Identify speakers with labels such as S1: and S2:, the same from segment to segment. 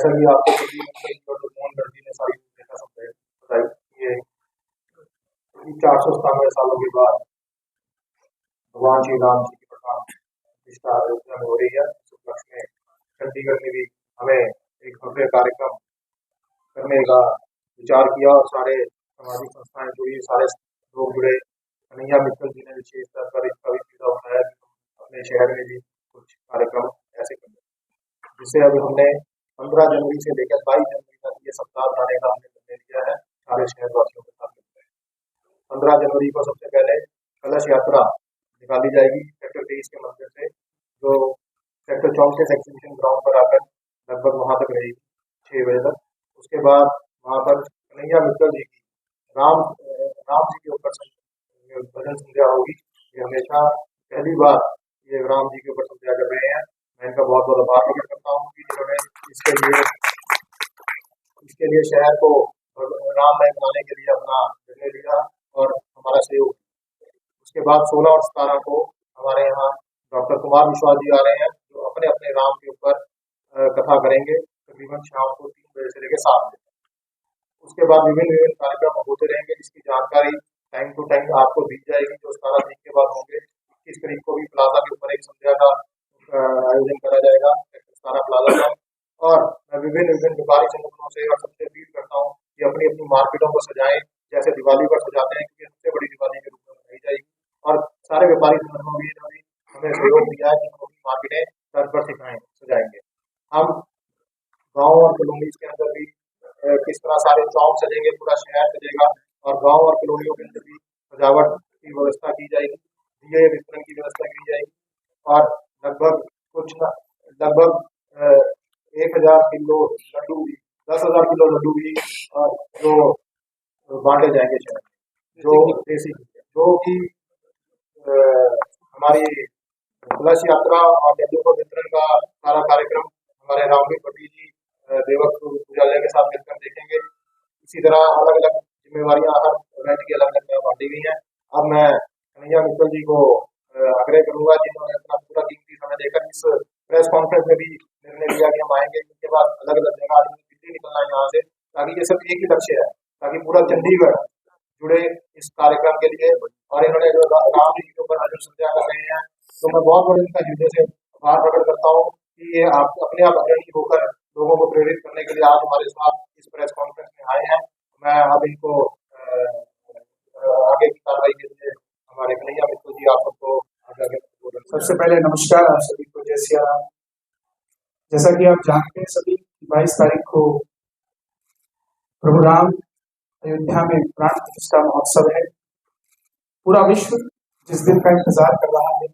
S1: जैसा कि आपको मोहन गढ़वी ने सारी देखा बताई कि ये 497 सालों के बाद भगवान श्री राम जी की प्रधान प्रतिष्ठा अयोध्या में हो रही है। इस उपलक्ष्य में चंडीगढ़ में भी हमें एक भव्य कार्यक्रम करने का विचार किया और सारे सामाजिक संस्थाएं जुड़ी, सारे लोग जुड़े। कन्हैया मित्तल जी ने विशेष तौर पर इसका भी फायदा उठाया कि हम अपने शहर में भी कुछ कार्यक्रम ऐसे करें, जिससे अभी हमने 15 जनवरी से लेकर 22 जनवरी तक ये सप्ताह बनाने का हमने निर्णय लिया है सारे शहरवासियों के साथ मिलकर। 15 जनवरी को सबसे पहले कलश यात्रा निकाली जाएगी सेक्टर 23 के मंदिर से, जो सेक्टर 34 एग्जीबिशन ग्राउंड पर आकर लगभग वहां तक रहेगी 6 बजे तक। उसके बाद वहां पर कन्हैया मित्तल जी की राम जी के ऊपर भजन संध्या होगी। ये हमेशा पहली बार ये राम जी के ऊपर संध्या कर रहे हैं। मैं इनका बहुत बहुत आभार प्रकट करता हूँ कि जिन्होंने इसके लिए शहर को राममय बनाने के लिए अपना निर्णय लिया और हमारा सहयोग। उसके बाद 16 और 17 को हमारे यहाँ डॉक्टर कुमार विश्वास जी आ रहे हैं, जो अपने अपने राम के ऊपर कथा करेंगे तकरीबन शाम को 3 बजे से लेकर 7 बजे। उसके बाद विभिन्न कार्यक्रम होते रहेंगे, जिसकी जानकारी टाइम टू टाइम आपको दी जाएगी, जो 17 तारीख के बाद होंगे। 21 तारीख को भी प्लाजा के ऊपर एक संध्या का आयोजन करा जाएगा 17 प्लाजा का। और मैं विभिन्न व्यापारी संगठनों से और सबसे अपील करता हूँ कि अपनी अपनी मार्केटों को सजाएं, जैसे दिवाली पर सजाते हैं, क्योंकि सबसे बड़ी दिवाली के रूप में मनाई जाएगी। और सारे व्यापारी संगठनों भी हमें सहयोग दिया है कि हम अपनी मार्केटें तर्ज पर सजाएंगे। हम गाँव और कॉलोनीज के अंदर भी किस तरह सारे चौक सजेंगे, पूरा शहर सजेगा, और गांव और कॉलोनियों के अंदर भी सजावट की व्यवस्था की जाएगी, दिए वितरण की व्यवस्था की जाएगी। और लगभग 1000 किलो लड्डू भी 10,000 किलो लड्डू भी जो बांटे जाएंगे शहर में, जो देसी जो कि हमारी कलश यात्रा और लड्डू को वितरण का सारा कार्यक्रम हमारे रामवीर भट्टी जी देवक पूजालय के साथ मिलकर देखेंगे। इसी तरह अलग अलग जिम्मेवारियां हर इवेंट की अलग अलग बांटी गई हैं। अब मैं कन्हैया मित्तल जी को आग्रह करूंगा, जिन्होंने अपना पूरा कीमती समय देकर इस प्रेस कॉन्फ्रेंस में भी निर्णय लिया कि हम आएंगे, इसके बाद अलग अलग जगह दिल्ली निकलना है यहाँ से, ताकि ये सब एक ही लक्ष्य है, ताकि पूरा चंडीगढ़ जुड़े इस कार्यक्रम के लिए। और इन्होंने जो राम जी के ऊपर भजन संध्या कर रहे हैं, तो मैं बहुत बड़े इनका हृदय से आभार प्रकट करता हूँ कि ये आप अपने आप अग्रणी होकर लोगों को प्रेरित करने के लिए आज हमारे साथ इस प्रेस कॉन्फ्रेंस में आए हैं। मैं अब इनको आगे की कार्रवाई के लिए हमारे कन्हैया मित्तल जी आप सबको
S2: सबसे पहले नमस्कार आप सभी को। जैसा कि आप जानते हैं सभी, 22 तारीख को प्रभु राम अयोध्या में प्राण प्रतिष्ठा महोत्सव है। पूरा विश्व जिस दिन का इंतजार कर रहा है,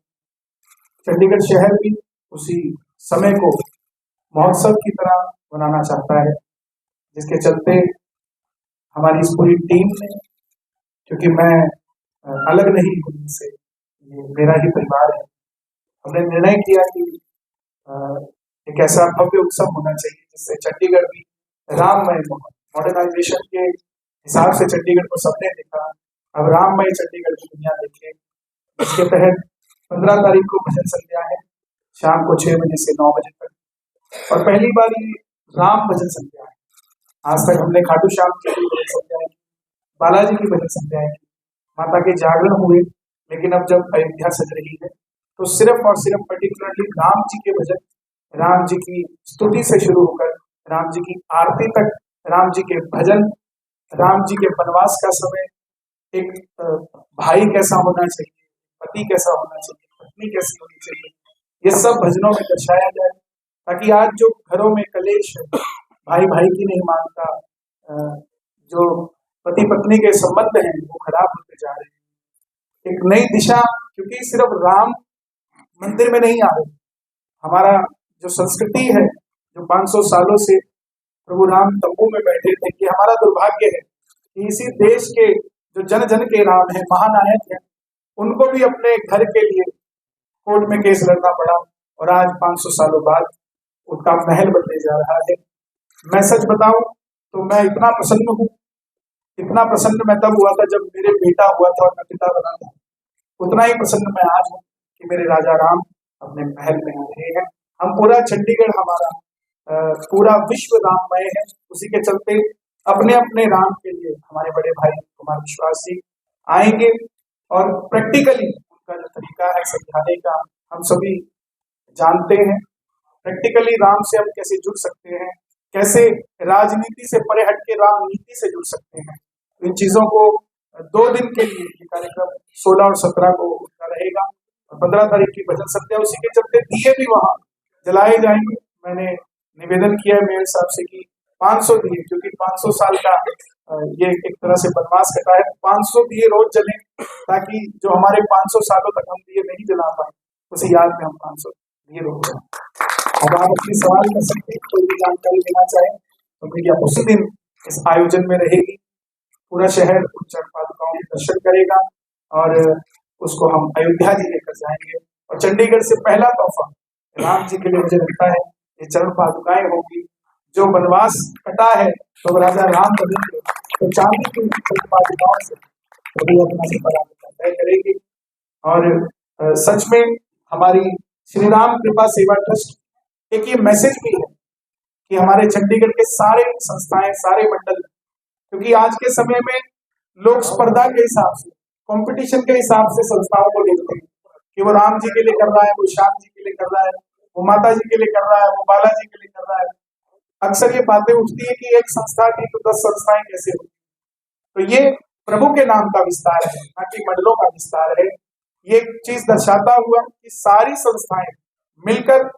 S2: चंडीगढ़ शहर भी उसी समय को महोत्सव की तरह बनाना चाहता है, जिसके चलते हमारी इस पूरी टीम ने, क्योंकि मैं अलग नहीं हूँ इनसे, ये मेरा ही परिवार है, हमने निर्णय किया कि एक ऐसा भव्य उत्सव होना चाहिए जिससे चंडीगढ़ भी राममय मॉडर्नाइजेशन के हिसाब से चंडीगढ़ को सबने देखा, अब राममय चंडीगढ़ की दुनिया देखे। इसके तहत 15 तारीख को भजन संध्या है शाम को 6 बजे से 9 बजे तक, और पहली बार ये राम भजन संध्या है। आज तक हमने खाटू श्याम की भजन संध्या की, बालाजी की भजन संध्या की, माता के जागरण हुए, लेकिन अब जब अयोध्या सज रही है तो सिर्फ और सिर्फ पर्टिकुलरली राम जी के भजन, राम जी की स्तुति से शुरू होकर राम जी की आरती तक, राम जी के भजन, राम जी के वनवास का समय, एक भाई कैसा होना चाहिए, पति कैसा होना चाहिए, पत्नी कैसी होनी चाहिए, ये सब भजनों में दर्शाया जाए, ताकि आज जो घरों में कलेश है, भाई भाई की नहीं मानता, जो पति पत्नी के संबंध हैं वो खराब होते जा रहे हैं। एक नई दिशा, क्योंकि सिर्फ राम मंदिर में नहीं आ रहे, हमारा जो संस्कृति है, जो 500 सालों से प्रभु राम तंबू में बैठे थे, कि हमारा दुर्भाग्य है कि इसी देश के जो जन जन के राम है, महानायक है, उनको भी अपने घर के लिए कोर्ट में केस लड़ना पड़ा, और आज 500 सालों बाद उनका महल बनने जा रहा है। मैं सच बताऊं तो मैं इतना प्रसन्न हूँ, इतना प्रसन्न मैं तब हुआ था जब मेरे बेटा हुआ था और मैं पिता बना था, उतना ही प्रसन्न मैं आज हूँ कि मेरे राजा राम अपने महल में आ रहे हैं। हम पूरा चंडीगढ़ हमारा पूरा विश्व राममय है। उसी के चलते अपने अपने राम के लिए हमारे बड़े भाई कुमार विश्वास जी आएंगे और प्रैक्टिकली उनका जो तरीका है समझाने का हम सभी जानते हैं। प्रैक्टिकली राम से हम कैसे जुड़ सकते हैं, कैसे राजनीति से परे हट के रामनीति से जुड़ सकते हैं। इन चीजों को 2 दिन के लिए ये कार्यक्रम 16 और 17 को उनका रहेगा और 15 तारीख की भजन संध्या। उसी के चलते दिए भी वहां जलाए जाएंगे। मैंने निवेदन किया है मेयर साहब से कि 500 दिए, क्योंकि 500 साल का ये एक तरह से बनवास कटा है, 500 दिए रोज जलें ताकि जो हमारे 500 सालों तक हम दिए नहीं जला पाए उसे याद में हम 500 दिए रोज जलाएं। अब आप अपनी सवाल कर सकते हैं, कोई भी जानकारी लेना चाहें तो मीडिया उसी दिन इस आयोजन में रहेगी। पूरा शहर उन चरण पादुकाओं के दर्शन करेगा और उसको हम अयोध्या जी लेकर जाएंगे। और चंडीगढ़ से पहला तोहफा राम जी के लिए मुझे लगता है ये चरण पादुकाएं होगी। जो वनवास कटा है तो राजा राम बनेंगे तो चांदी की चरण पादुकाओं से तो अपना सफर तय करेगी। और सच में हमारी श्री राम कृपा सेवा ट्रस्ट एक ये मैसेज भी है कि हमारे चंडीगढ़ के सारे संस्थाएं, सारे मंडल, क्योंकि आज के समय में लोग स्पर्धा के हिसाब से, कंपटीशन के हिसाब से संस्थाओं को देखते हैं कि वो राम जी के लिए कर रहा है, वो श्याम जी के लिए कर रहा है, वो माता जी के लिए कर रहा है, वो बालाजी के लिए कर रहा है। अक्सर ये बातें उठती है कि एक संस्था की तो 10 संस्थाएं कैसे होती। तो ये प्रभु के नाम का विस्तार है, ना कि मंडलों का विस्तार है। ये चीज दर्शाता हुआ कि सारी संस्थाएं मिलकर,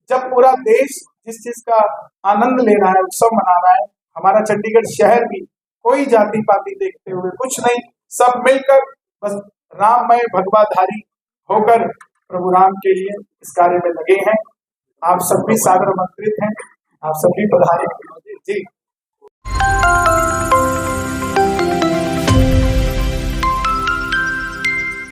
S2: जब पूरा देश जिस चीज का आनंद ले रहा है, उत्सव मना रहा है, हमारा चंडीगढ़ शहर भी कोई जाति पाति देखते हुए कुछ नहीं, सब मिलकर बस राममय भगवाधारी होकर प्रभु राम के लिए इस कार्य में लगे हैं। आप सब भी सादर आमंत्रित हैं, आप सभी पधारे जी।